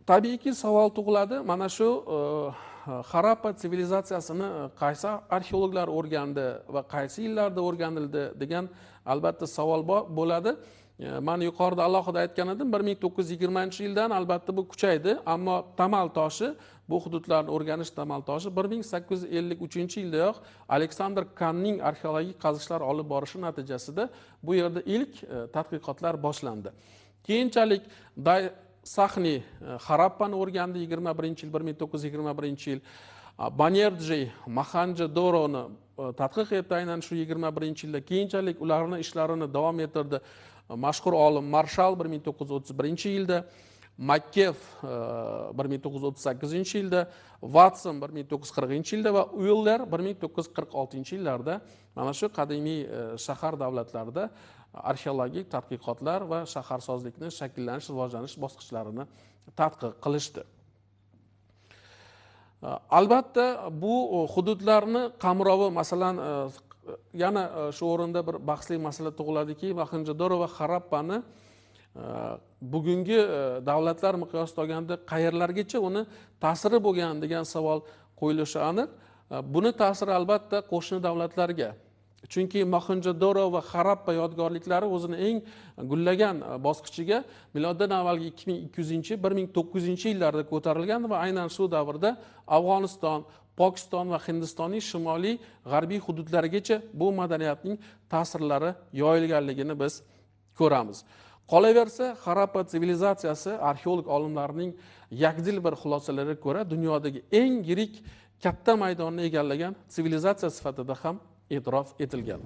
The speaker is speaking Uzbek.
Tabiiyki savol tug'iladi. Mana shu Harappa sivilizatsiyasini qaysi arxeologlar o'rgandi va qaysi yillarda o'rganildi degan albatta savol bo'ladi. Men yuqorida alohida aytgan edim, 1920-yildan albatta bu kuchaydi, ammo tamal toshi, bu hududlarni o'rganish tamal toshi 1853-yildayoq Aleksandr Kanning arxeologik qazishlar olib borishi natijasida bu yerda ilk tadqiqotlar boshlandi. Keyinchalik Saxni Harappani o'rgandi 21-yil, 1921-yil. Banerjee Mohenjo-Daroni tadqiq etdi aynan shu 21-yilda. Keyinchalik ularning ishlarini davom ettirdi mashhur olim Marshall 1931-yilda, Makkev 1938-yilda, Watson 1940-yilda va Euler 1946-yillarda mana shu qadimiy shahar davlatlarida arxeologik tadqiqotlar va shaharsozlikni shakllanish, rivojlanish bosqichlarini tadqiq qilishdi. Albatta bu hududlarni qamrovi, masalan, yana shu o'rinda bir bahsli masala tug'iladiki, Mohenjo-Daro va Harappani bugungi davlatlar miqyosida olganda qayerlargacha uni ta'siri bo'lgan degan savol qo'yilishi aniq. Buni ta'siri albatta qo'shni davlatlarga. Chunki Mohenjo-Daro va Harappa yodgorliklari o'zini eng gullagan bosqichiga miloddan avvalgi 2200-1900-yillarda ko'tarilgan va aynan shu davrda Afg'oniston, Pokiston va Hindistonning shimoliy g'arbiy hududlarigacha bu madaniyatning ta'sirlari yoyilganligini biz ko'ramiz. Qolaversa, Harappa sivilizatsiyasi arxeolog olimlarning yakdil bir xulosalariga ko'ra dunyodagi eng yirik katta maydonni egallagan sivilizatsiya sifatida ham e'tirof etilgan.